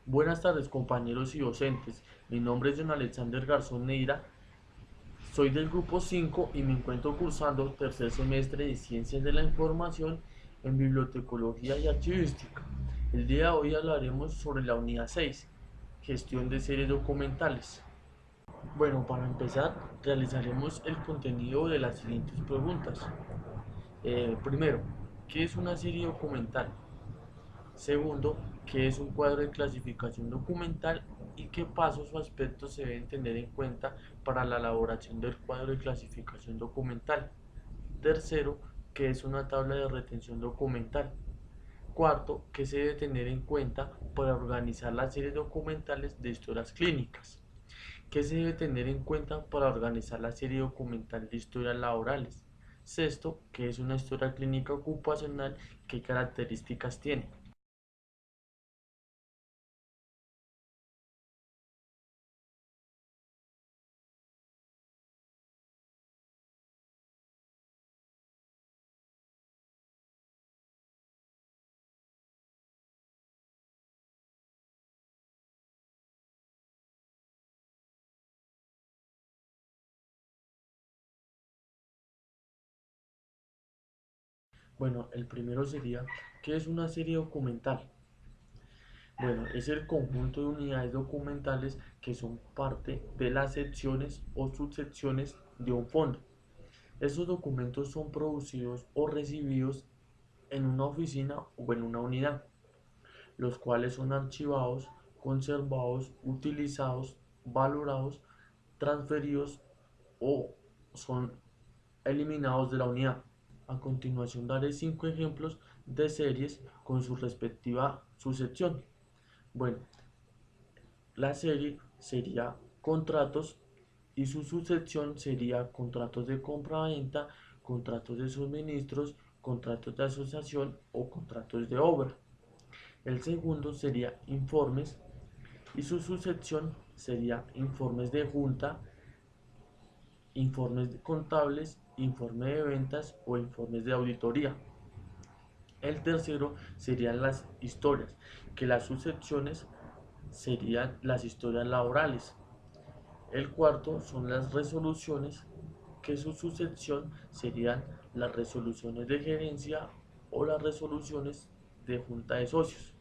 Buenas tardes compañeros y docentes, mi nombre es John Alexander Garzón Neira, soy del grupo 5 y me encuentro cursando tercer semestre de Ciencias de la Información en Bibliotecología y Archivística. El día de hoy hablaremos sobre la unidad 6, gestión de series documentales. Bueno, para empezar realizaremos el contenido de las siguientes preguntas. Primero, ¿qué es una serie documental? Segundo, ¿qué es un cuadro de clasificación documental y qué pasos o aspectos se deben tener en cuenta para la elaboración del cuadro de clasificación documental? Tercero, ¿qué es una tabla de retención documental? Cuarto, ¿qué se debe tener en cuenta para organizar las series documentales de historias clínicas? ¿Qué se debe tener en cuenta para organizar la serie documental de historias laborales? Sexto, ¿qué es una historia clínica ocupacional? ¿Qué características tiene? Bueno, el primero sería, ¿qué es una serie documental? Bueno, es el conjunto de unidades documentales que son parte de las secciones o subsecciones de un fondo. Estos documentos son producidos o recibidos en una oficina o en una unidad, los cuales son archivados, conservados, utilizados, valorados, transferidos o son eliminados de la unidad. A continuación daré 5 ejemplos de series con su respectiva sucesión. Bueno, la serie sería contratos y su sucesión sería contratos de compra-venta, contratos de suministros, contratos de asociación o contratos de obra. El segundo sería informes y su sucesión sería informes de junta, informes contables, informe de ventas o informes de auditoría. El tercero serían las historias, que las sucesiones serían las historias laborales. El cuarto son las resoluciones, que su sucesión serían las resoluciones de gerencia o las resoluciones de junta de socios.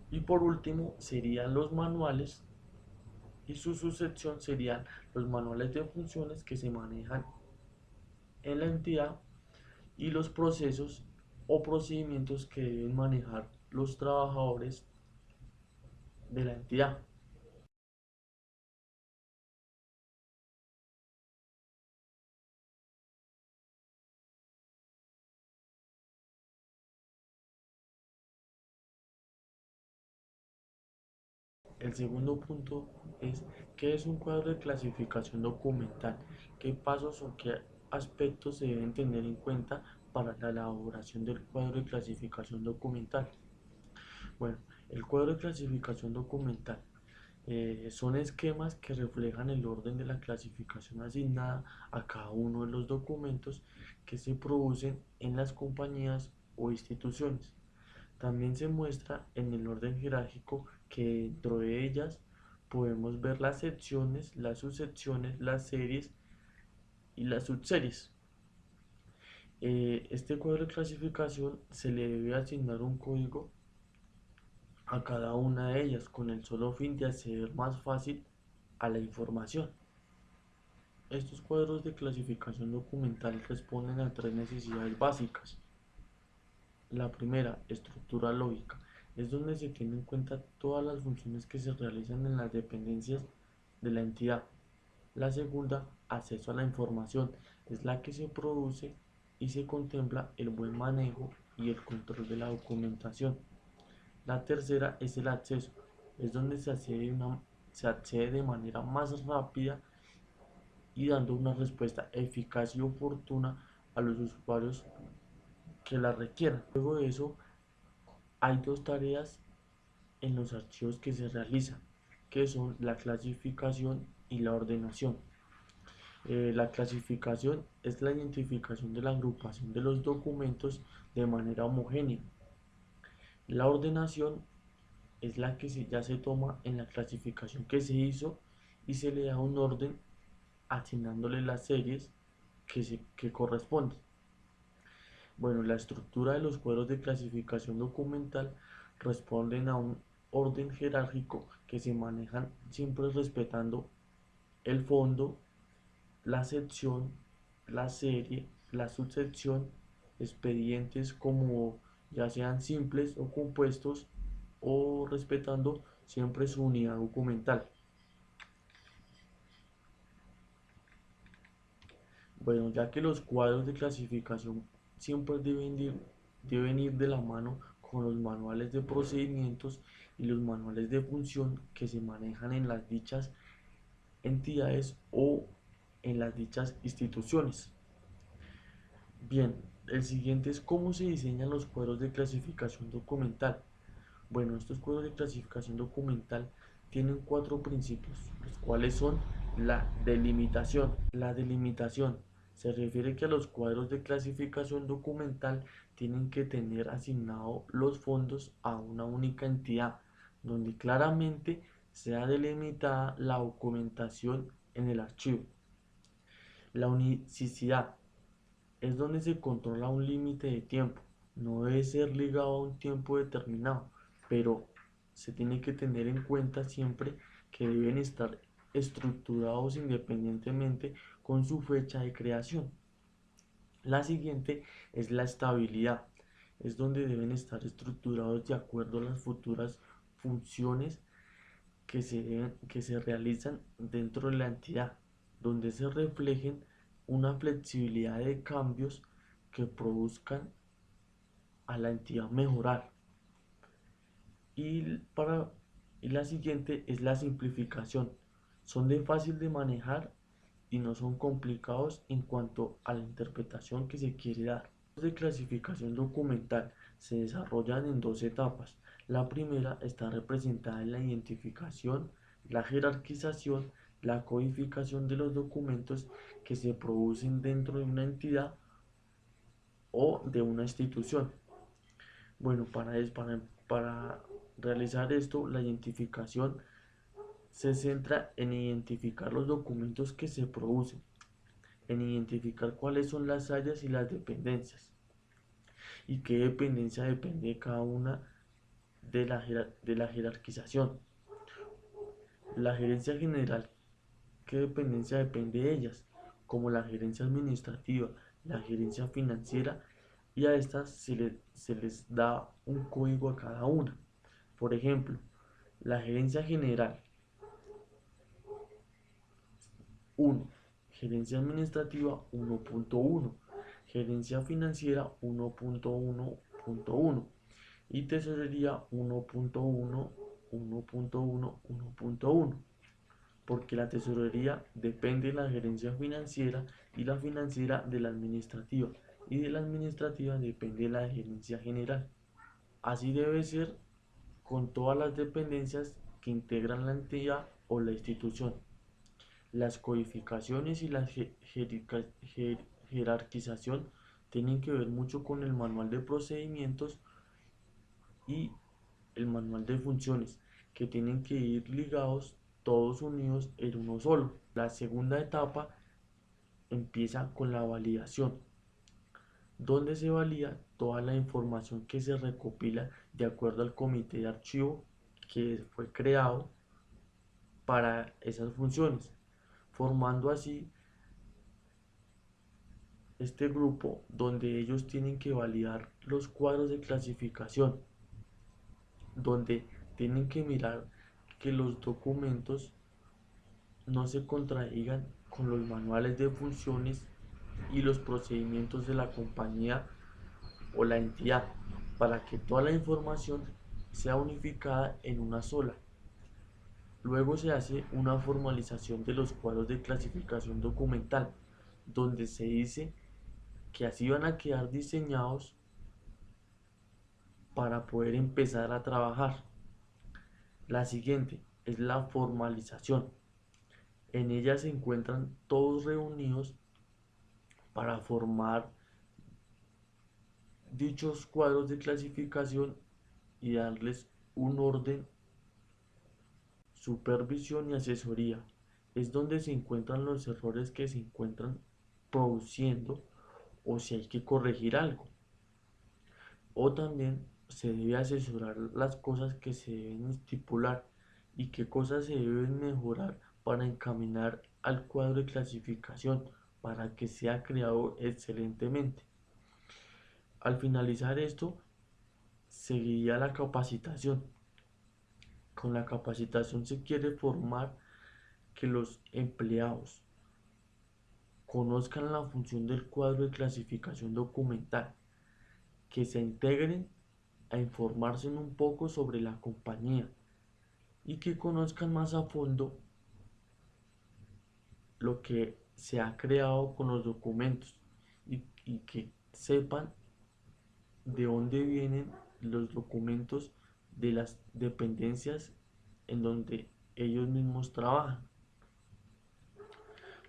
Y por último serían los manuales y su sucesión serían los manuales de funciones que se manejan en la entidad y los procesos o procedimientos que deben manejar los trabajadores de la entidad. El segundo punto es qué es un cuadro de clasificación documental, qué pasos o qué aspectos se deben tener en cuenta para la elaboración del cuadro de clasificación documental. Bueno, el cuadro de clasificación documental son esquemas que reflejan el orden de la clasificación asignada a cada uno de los documentos que se producen en las compañías o instituciones. También se muestra en el orden jerárquico que dentro de ellas podemos ver las secciones, las subsecciones, las series y las subseries. Este cuadro de clasificación se le debe asignar un código a cada una de ellas con el solo fin de acceder más fácil a la información. Estos cuadros de clasificación documental responden a tres necesidades básicas. La primera, estructura lógica, es donde se tienen en cuenta todas las funciones que se realizan en las dependencias de la entidad. La segunda, acceso a la información, es la que se produce y se contempla el buen manejo y el control de la documentación. La tercera es el acceso, es donde se accede de manera más rápida y dando una respuesta eficaz y oportuna a los usuarios que la requieran. Luego de eso, hay dos tareas en los archivos que se realizan, que son la clasificación y la ordenación. La clasificación es la identificación de la agrupación de los documentos de manera homogénea. La ordenación es la que ya se toma en la clasificación que se hizo y se le da un orden asignándole las series que corresponden. Bueno, la estructura de los cuadros de clasificación documental responden a un orden jerárquico que se manejan siempre respetando el fondo, la sección, la serie, la subsección, expedientes como ya sean simples o compuestos o respetando siempre su unidad documental. Bueno, ya que los cuadros de clasificación siempre deben ir de la mano con los manuales de procedimientos y los manuales de función que se manejan en las dichas entidades o en las dichas instituciones. Bien, el siguiente es cómo se diseñan los cuadros de clasificación documental. Bueno, estos cuadros de clasificación documental tienen cuatro principios, los cuales son la delimitación. La delimitación se refiere que a los cuadros de clasificación documental tienen que tener asignados los fondos a una única entidad, donde claramente sea delimitada la documentación en el archivo. La unicidad es donde se controla un límite de tiempo. No debe ser ligado a un tiempo determinado, pero se tiene que tener en cuenta siempre que deben estar estructurados independientemente con su fecha de creación. La siguiente es la estabilidad. Es donde deben estar estructurados de acuerdo a las futuras funciones que se realizan dentro de la entidad, donde se reflejen una flexibilidad de cambios que produzcan a la entidad mejorar. Y, para, y la siguiente es la simplificación. Son de fácil de manejar y no son complicados en cuanto a la interpretación que se quiere dar. Los de clasificación documental se desarrollan en dos etapas. La primera está representada en la identificación, la jerarquización, la codificación de los documentos que se producen dentro de una entidad o de una institución. Bueno, para realizar esto, la identificación se centra en identificar los documentos que se producen, en identificar cuáles son las áreas y las dependencias y qué dependencia depende de cada una de la jerarquización. La gerencia general, qué dependencia depende de ellas, como la gerencia administrativa, la gerencia financiera, y a estas se les da un código a cada una. Por ejemplo, la gerencia general 1, gerencia administrativa 1.1, gerencia financiera 1.1.1 y tesorería 1.1, 1.1, 1.1, porque la tesorería depende de la gerencia financiera y la financiera de la administrativa y de la administrativa depende de la gerencia general. Así debe ser con todas las dependencias que integran la entidad o la institución. Las codificaciones y la jerarquización tienen que ver mucho con el manual de procedimientos y el manual de funciones, que tienen que ir ligados, todos unidos en uno solo. La segunda etapa empieza con la validación, donde se valida toda la información que se recopila de acuerdo al comité de archivo que fue creado para esas funciones, formando así este grupo donde ellos tienen que validar los cuadros de clasificación, donde tienen que mirar que los documentos no se contradigan con los manuales de funciones y los procedimientos de la compañía o la entidad, para que toda la información sea unificada en una sola. Luego se hace una formalización de los cuadros de clasificación documental, donde se dice que así van a quedar diseñados para poder empezar a trabajar. La siguiente es la formalización. En ella se encuentran todos reunidos para formar dichos cuadros de clasificación y darles un orden supervisión y asesoría. Es donde se encuentran los errores que se encuentran produciendo o si hay que corregir algo. O también se debe asesorar las cosas que se deben estipular y qué cosas se deben mejorar para encaminar al cuadro de clasificación para que sea creado excelentemente. Al finalizar esto, seguiría la capacitación. Con la capacitación se quiere formar que los empleados conozcan la función del cuadro de clasificación documental, que se integren a informarse un poco sobre la compañía y que conozcan más a fondo lo que se ha creado con los documentos y que sepan de dónde vienen los documentos de las dependencias en donde ellos mismos trabajan.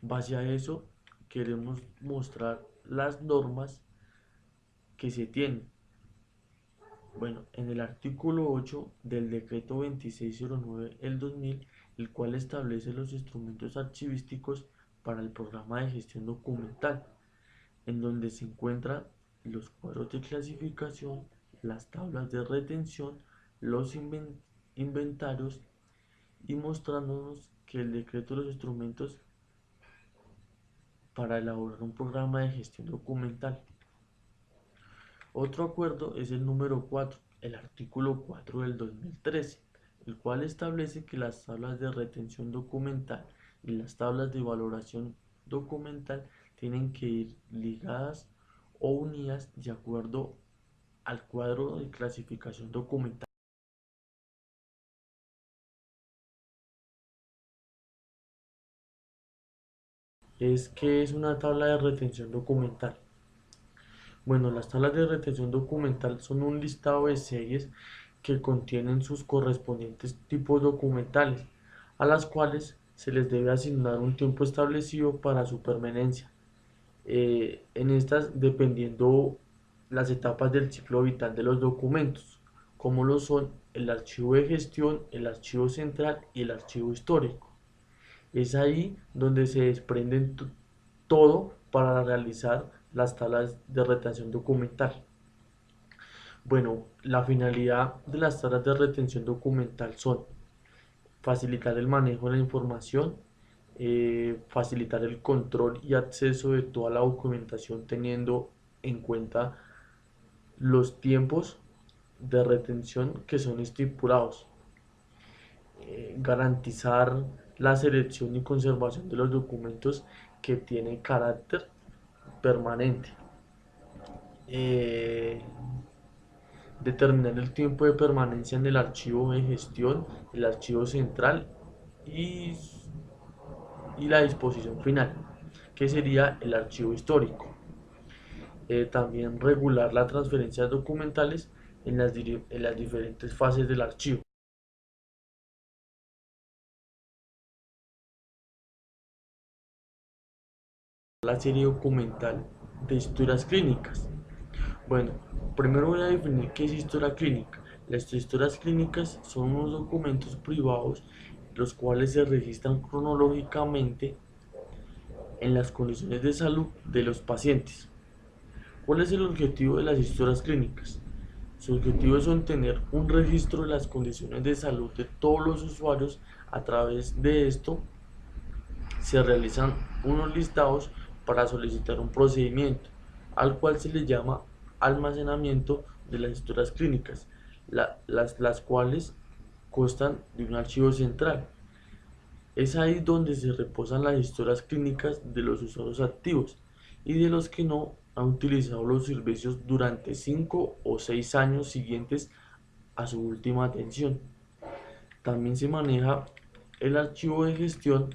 Base a eso, queremos mostrar las normas que se tienen. Bueno, en el artículo 8 del decreto 2609 del 2000, el cual establece los instrumentos archivísticos para el programa de gestión documental, en donde se encuentran los cuadros de clasificación, las tablas de retención, los inventarios, y mostrándonos que el decreto de los instrumentos para elaborar un programa de gestión documental. Otro acuerdo es el número 4, el artículo 4 del 2013, el cual establece que las tablas de retención documental y las tablas de valoración documental tienen que ir ligadas o unidas de acuerdo al cuadro de clasificación documental. ¿Qué es una tabla de retención documental? Bueno, las tablas de retención documental son un listado de series que contienen sus correspondientes tipos documentales, a las cuales se les debe asignar un tiempo establecido para su permanencia. En estas, dependiendo las etapas del ciclo vital de los documentos, como lo son el archivo de gestión, el archivo central y el archivo histórico. Es ahí donde se desprenden todo para realizar las tablas de retención documental. Bueno, la finalidad de las tablas de retención documental son facilitar el manejo de la información, facilitar el control y acceso de toda la documentación teniendo en cuenta los tiempos de retención que son estipulados, garantizar la selección y conservación de los documentos que tienen carácter permanente, eh, determinar el tiempo de permanencia en el archivo de gestión, el archivo central y, y la disposición final, que sería el archivo histórico. También regular las transferencias documentales en las diferentes fases del archivo. La serie documental de historias clínicas. Bueno, primero voy a definir qué es historia clínica. Las historias clínicas son unos documentos privados los cuales se registran cronológicamente en las condiciones de salud de los pacientes. ¿Cuál es el objetivo de las historias clínicas? Su objetivo es obtener un registro de las condiciones de salud de todos los usuarios. A través de esto se realizan unos listados para solicitar un procedimiento, al cual se le llama almacenamiento de las historias clínicas, las cuales constan de un archivo central. Es ahí donde se reposan las historias clínicas de los usuarios activos y de los que no han utilizado los servicios durante 5 o 6 años siguientes a su última atención. También se maneja el archivo de gestión,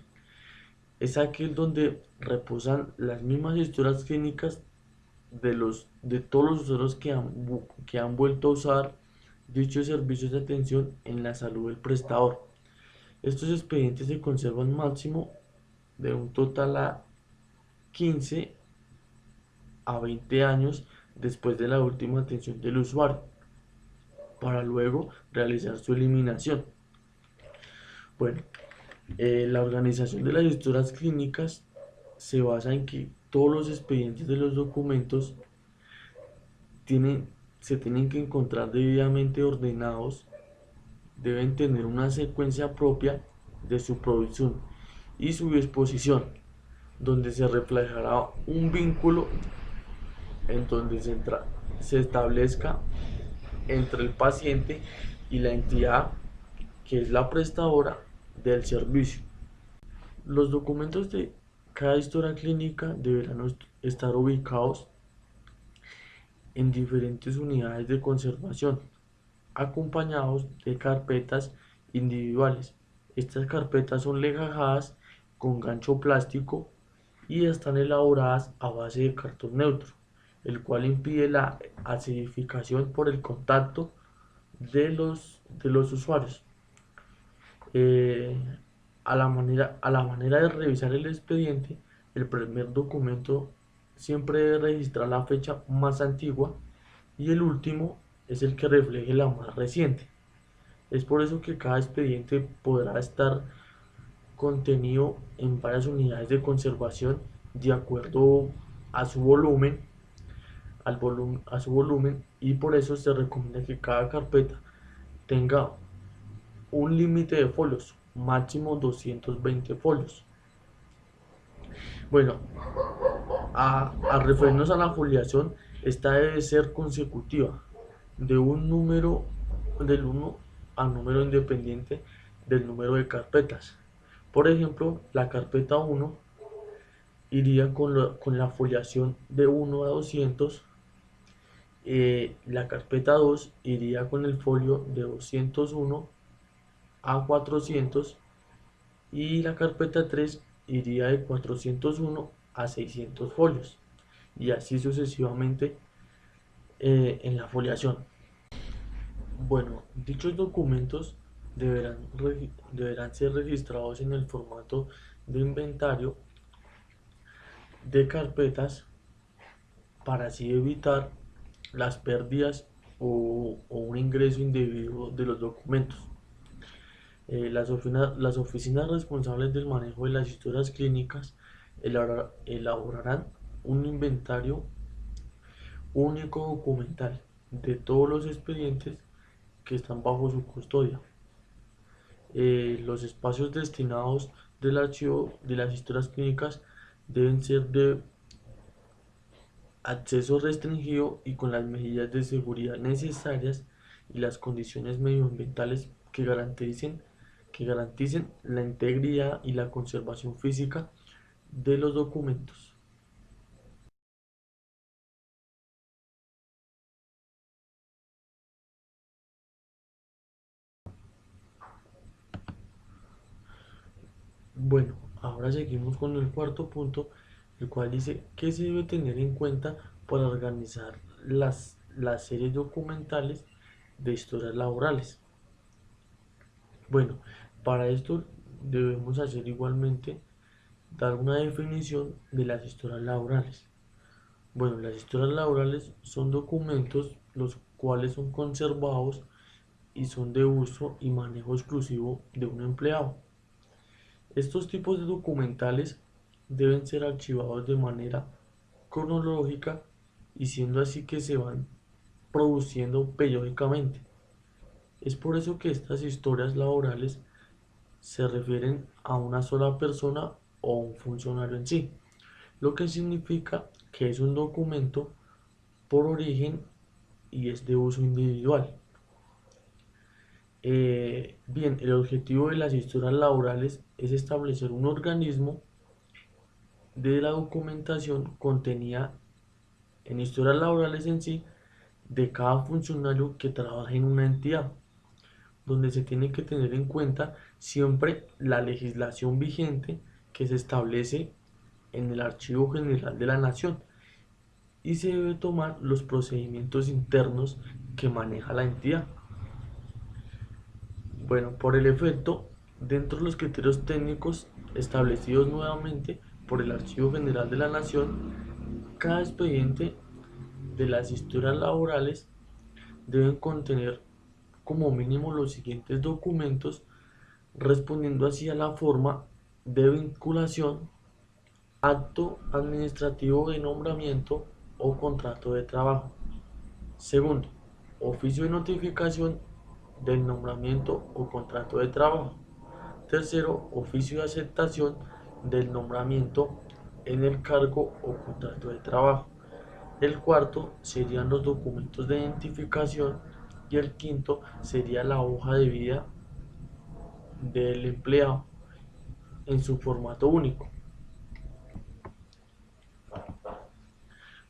es aquel donde reposan las mismas historias clínicas de todos los usuarios que han vuelto a usar dichos servicios de atención en la salud del prestador. Estos expedientes se conservan máximo de un total a 15 a 20 años después de la última atención del usuario, para luego realizar su eliminación. Bueno, la organización de las historias clínicas se basa en que todos los expedientes de los documentos tienen, se tienen que encontrar debidamente ordenados, deben tener una secuencia propia de su producción y su exposición, donde se reflejará un vínculo en donde se establezca entre el paciente y la entidad que es la prestadora del servicio. Los documentos de cada historia clínica deberán estar ubicados en diferentes unidades de conservación, acompañados de carpetas individuales. Estas carpetas son legajadas con gancho plástico y están elaboradas a base de cartón neutro, el cual impide la acidificación por el contacto de los usuarios. Eh, a la manera de revisar el expediente, el primer documento siempre debe registrar la fecha más antigua y el último es el que refleje la más reciente. Es por eso que cada expediente podrá estar contenido en varias unidades de conservación de acuerdo a su volumen, a su volumen, y por eso se recomienda que cada carpeta tenga un límite de folios, máximo 220 folios. Bueno, a referirnos a la foliación, esta debe ser consecutiva, de un número del uno a número independiente del número de carpetas. Por ejemplo, la carpeta 1 iría con la foliación de 1 a 200, la carpeta 2 iría con el folio de 201 a 400 y la carpeta 3 iría de 401 a 600 folios y así sucesivamente en la foliación. Bueno, dichos documentos deberán ser registrados en el formato de inventario de carpetas para así evitar las pérdidas o un ingreso indebido de los documentos. Las oficinas responsables del manejo de las historias clínicas elaborarán un inventario único documental de todos los expedientes que están bajo su custodia. Los espacios destinados del archivo de las historias clínicas deben ser de acceso restringido y con las medidas de seguridad necesarias y las condiciones medioambientales que garanticen la integridad y la conservación física de los documentos. Bueno, ahora seguimos con el cuarto punto, el cual dice que se debe tener en cuenta para organizar las series documentales de historias laborales. Bueno, para esto debemos hacer igualmente dar una definición de las historias laborales. Bueno, las historias laborales son documentos los cuales son conservados y son de uso y manejo exclusivo de un empleado. Estos tipos de documentales deben ser archivados de manera cronológica y siendo así que se van produciendo periódicamente. Es por eso que estas historias laborales se refieren a una sola persona o un funcionario en sí, lo que significa que es un documento por origen y es de uso individual. Bien, el objetivo de las historias laborales es establecer un organismo de la documentación contenida en historias laborales en sí de cada funcionario que trabaja en una entidad, donde se tiene que tener en cuenta siempre la legislación vigente que se establece en el Archivo General de la Nación y se debe tomar los procedimientos internos que maneja la entidad. Bueno, por el efecto, dentro de los criterios técnicos establecidos nuevamente por el Archivo General de la Nación, cada expediente de las historias laborales deben contener como mínimo los siguientes documentos respondiendo así a la forma de vinculación, acto administrativo de nombramiento o contrato de trabajo. Segundo, oficio de notificación del nombramiento o contrato de trabajo. Tercero, oficio de aceptación del nombramiento en el cargo o contrato de trabajo. El cuarto serían los documentos de identificación y el quinto sería la hoja de vida del empleado en su formato único.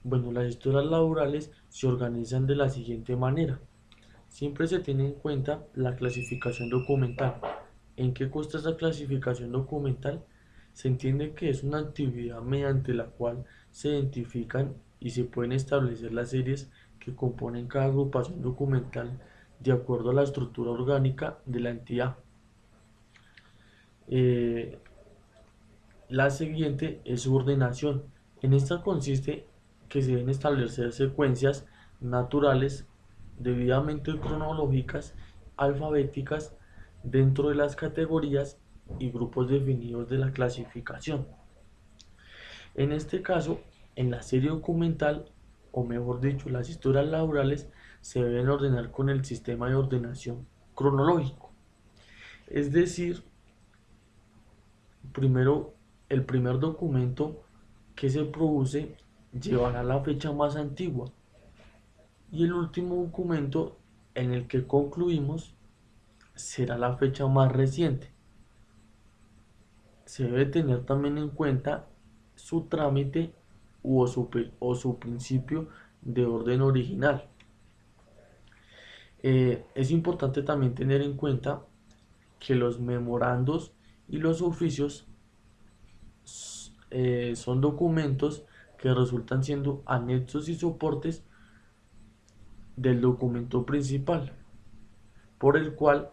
Bueno, las historias laborales se organizan de la siguiente manera. Siempre se tiene en cuenta la clasificación documental. ¿En qué consta esa clasificación documental? Se entiende que es una actividad mediante la cual se identifican y se pueden establecer las series que componen cada agrupación documental de acuerdo a la estructura orgánica de la entidad. Eh, la siguiente es su ordenación. En esta consiste que se deben establecer secuencias naturales debidamente cronológicas, alfabéticas, dentro de las categorías y grupos definidos de la clasificación. En este caso, en la serie documental, o mejor dicho, las historias laborales, se deben ordenar con el sistema de ordenación cronológico. Es decir, primero, el primer documento que se produce llevará la fecha más antigua y el último documento en el que concluimos será la fecha más reciente. Se debe tener también en cuenta su trámite o su principio de orden original. Es importante también tener en cuenta que los memorandos y los oficios son documentos que resultan siendo anexos y soportes del documento principal, por el cual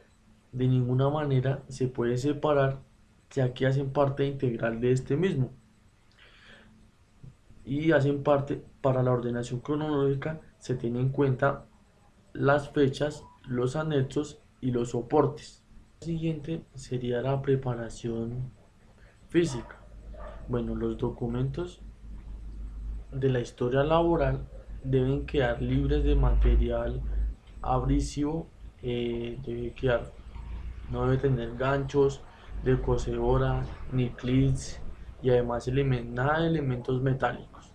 de ninguna manera se puede separar, ya que hacen parte integral de este mismo y hacen parte. Para la ordenación cronológica se tiene en cuenta las fechas, los anexos y los soportes. La siguiente sería la preparación física. Bueno, los documentos de la historia laboral deben quedar libres de material abrasivo, debe quedar, no debe tener ganchos de cosedora ni clics y además nada de elementos metálicos,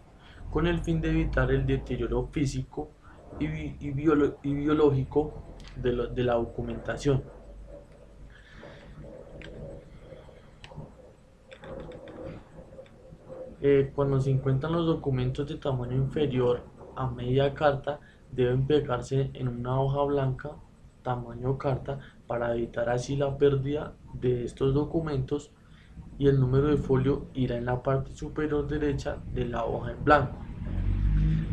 con el fin de evitar el deterioro físico y biológico de la documentación. Cuando se encuentran los documentos de tamaño inferior a media carta, deben pegarse en una hoja blanca tamaño carta para evitar así la pérdida de estos documentos, y el número de folio irá en la parte superior derecha de la hoja en blanco.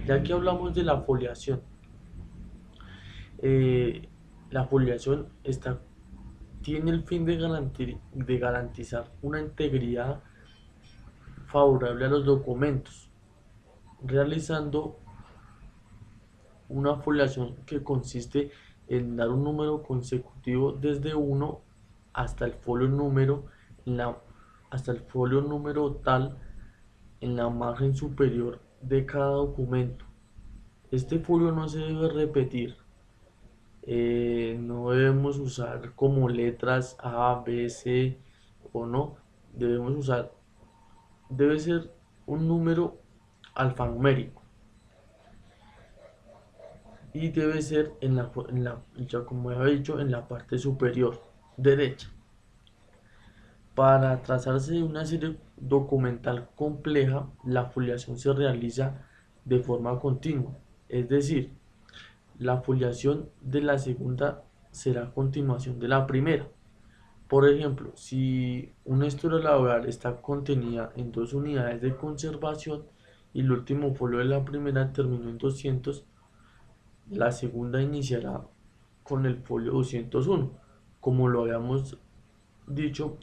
Ya que hablamos de la foliación, eh, la foliación tiene el fin de garantizar una integridad favorable a los documentos, realizando una foliación que consiste en dar un número consecutivo desde 1 hasta el folio número hasta el folio número tal en la margen superior de cada documento. Este folio no se debe repetir. No debemos usar como letras A, B, C o no. Debe ser un número alfanumérico y debe ser ya como he dicho, en la parte superior derecha. Para trazarse una serie documental compleja, la foliación se realiza de forma continua, es decir, la foliación de la segunda será a continuación de la primera. Por ejemplo, si una historia laboral está contenida en 2 unidades de conservación y el último folio de la primera terminó en 200, la segunda iniciará con el folio 201, como lo habíamos dicho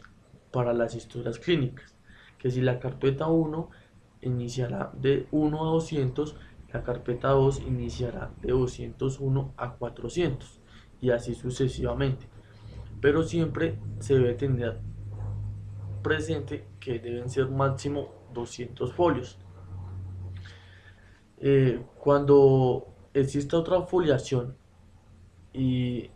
para las historias clínicas, que si la carpeta 1 iniciará de 1 a 200, la carpeta 2 iniciará de 201 a 400 y así sucesivamente. pero siempre se debe tener presente que deben ser máximo 200 folios. Cuando exista otra foliación y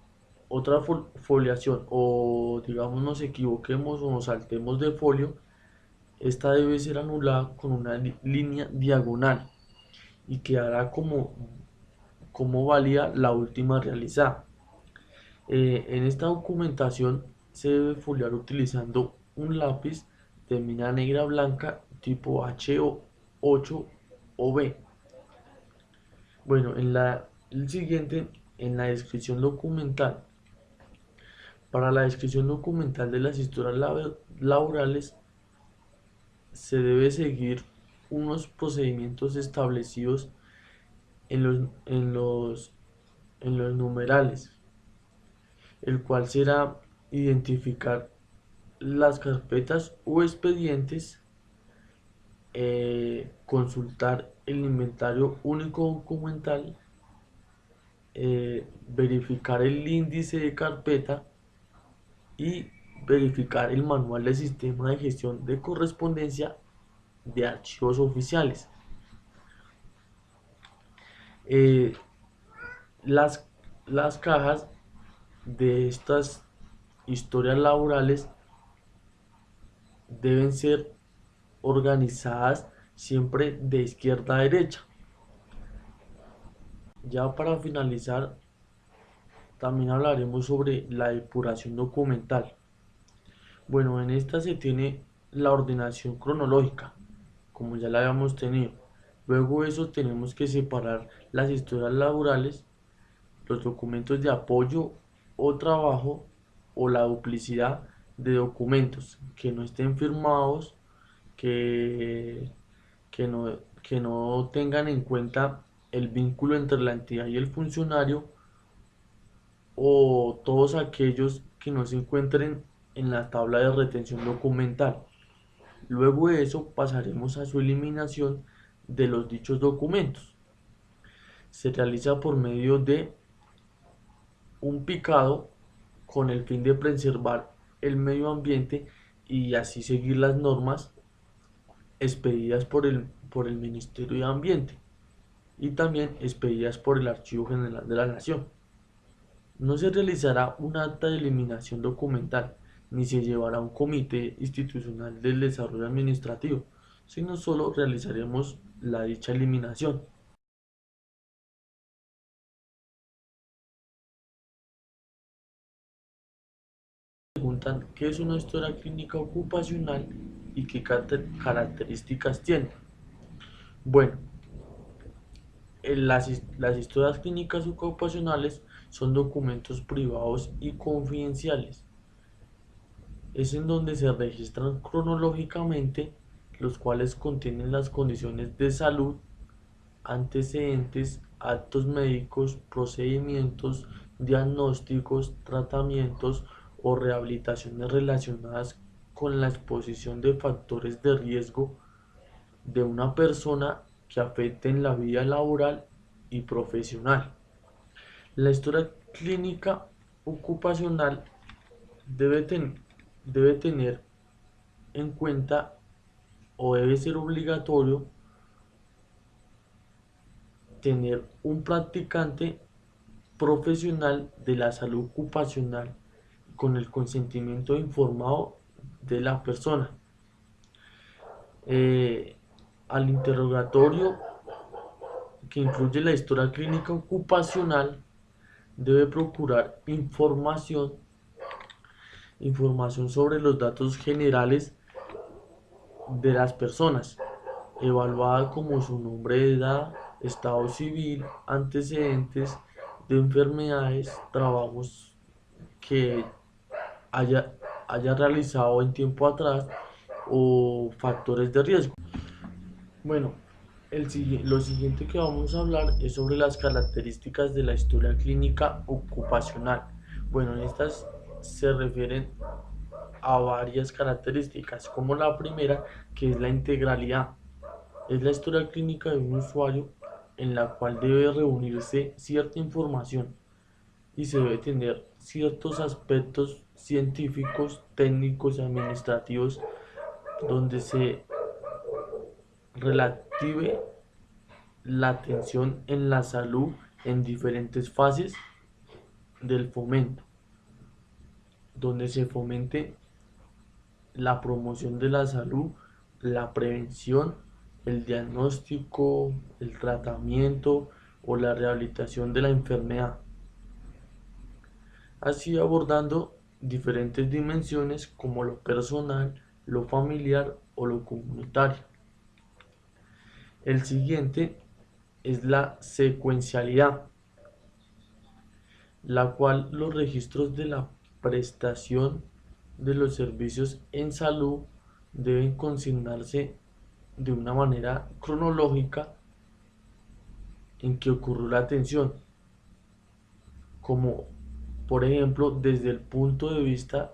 foliación, o digamos nos equivoquemos o nos saltemos de folio, esta debe ser anulada con una línea diagonal y quedará como válida la última realizada. En esta documentación se debe foliar utilizando un lápiz de mina negra blanca tipo HO8 o B. Bueno, el siguiente, en la descripción documental. Para la descripción documental de las historias laborales se debe seguir unos procedimientos establecidos en los numerales, el cual será identificar las carpetas o expedientes, consultar el inventario único documental, verificar el índice de carpeta y verificar el manual del sistema de gestión de correspondencia de archivos oficiales. Eh, las, las cajas de estas historias laborales deben ser organizadas siempre de izquierda a derecha. Ya para finalizar, también hablaremos sobre la depuración documental. Bueno, en esta se tiene la ordenación cronológica, como ya la habíamos tenido. Luego de eso tenemos que separar las historias laborales, los documentos de apoyo o trabajo, o la duplicidad de documentos que no estén firmados, que, que no tengan en cuenta el vínculo entre la entidad y el funcionario, o todos aquellos que no se encuentren en la tabla de retención documental. Luego de eso pasaremos a su eliminación de los dichos documentos. Se realiza por medio de un picado con el fin de preservar el medio ambiente y así seguir las normas expedidas por el Ministerio de Ambiente y también expedidas por el Archivo General de la Nación. No se realizará un acta de eliminación documental, ni se llevará un comité institucional del desarrollo administrativo, sino solo realizaremos la dicha eliminación. Preguntan qué es una historia clínica ocupacional y qué características tiene. Bueno, las historias clínicas ocupacionales son documentos privados y confidenciales. Es en donde se registran cronológicamente, los cuales contienen las condiciones de salud, antecedentes, actos médicos, procedimientos, diagnósticos, tratamientos o rehabilitaciones relacionadas con la exposición de factores de riesgo de una persona que afecten la vida laboral y profesional. La historia clínica ocupacional debe, debe tener en cuenta, o debe ser obligatorio, tener un practicante profesional de la salud ocupacional con el consentimiento informado de la persona. Eh, Al interrogatorio, que incluye la historia clínica ocupacional, debe procurar información sobre los datos generales de las personas, evaluada como su nombre de edad, estado civil, antecedentes de enfermedades, trabajos que haya, haya realizado en tiempo atrás o factores de riesgo. Bueno, lo siguiente que vamos a hablar es sobre las características de la historia clínica ocupacional. Bueno, estas se refieren a varias características, como la primera, que es la integralidad. Es la historia clínica de un usuario en la cual debe reunirse cierta información y se debe tener ciertos aspectos científicos, técnicos y administrativos donde se relative la atención en la salud en diferentes fases del fomento, donde se fomente la promoción de la salud, la prevención, el diagnóstico, el tratamiento o la rehabilitación de la enfermedad, así abordando diferentes dimensiones como lo personal, lo familiar o lo comunitario. El siguiente es la secuencialidad, la cual los registros de la prestación de los servicios en salud deben consignarse de una manera cronológica en que ocurrió la atención, como por ejemplo desde el punto de vista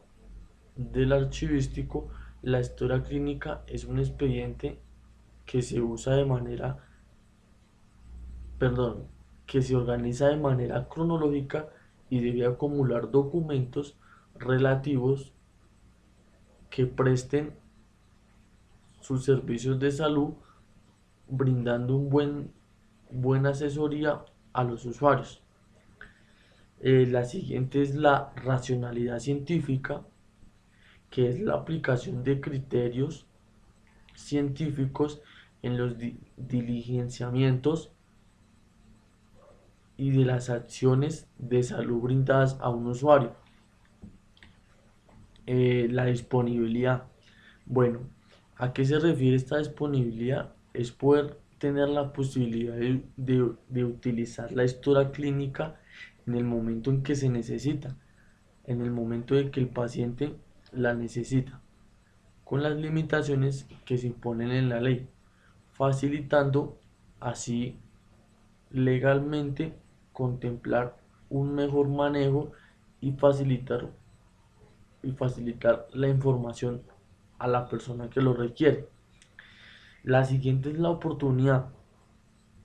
del archivístico, la historia clínica es un expediente que se usa de manera, perdón, que se organiza de manera cronológica y debe acumular documentos relativos que presten sus servicios de salud, brindando buena asesoría a los usuarios. La siguiente es la racionalidad científica, que es la aplicación de criterios científicos en los diligenciamientos y de las acciones de salud brindadas a un usuario. La disponibilidad. Bueno, ¿a qué se refiere esta disponibilidad? Es poder tener la posibilidad de utilizar la historia clínica en el momento en que se necesita, en el momento de que el paciente la necesita, con las limitaciones que se imponen en la ley, facilitando así legalmente contemplar un mejor manejo y facilitar la información a la persona que lo requiere. La siguiente es la oportunidad.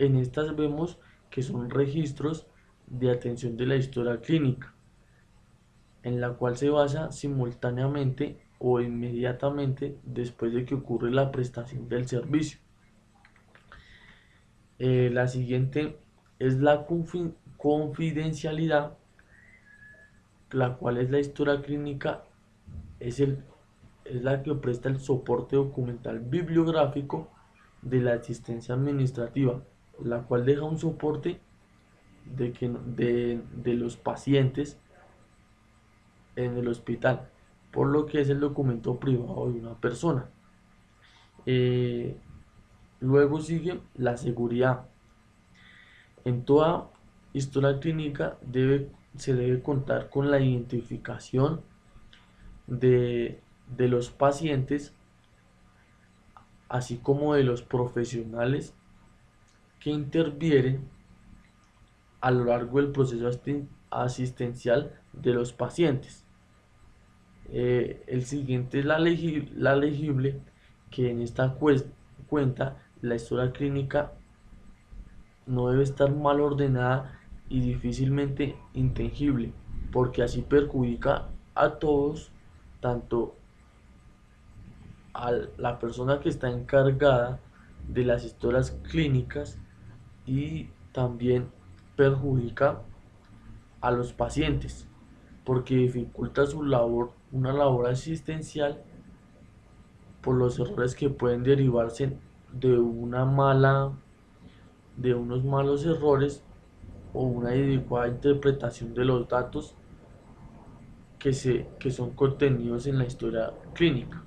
En estas vemos que son registros de atención de la historia clínica, en la cual se basa simultáneamente o inmediatamente después de que ocurre la prestación del servicio. La siguiente es la confidencialidad, la cual es la historia clínica, es la que presta el soporte documental bibliográfico de la asistencia administrativa, la cual deja un soporte de los pacientes en el hospital, por lo que es el documento privado de una persona. Luego sigue la seguridad. En toda historia clínica se debe contar con la identificación de los pacientes, así como de los profesionales que intervienen a lo largo del proceso asistencial de los pacientes. El siguiente es la legible, que en esta cuenta la historia clínica no debe estar mal ordenada y difícilmente inteligible, porque así perjudica a todos, tanto a la persona que está encargada de las historias clínicas y también perjudica a los pacientes, porque dificulta su labor, una labor asistencial, por los errores que pueden derivarse de de unos malos errores o una adecuada interpretación de los datos que son contenidos en la historia clínica.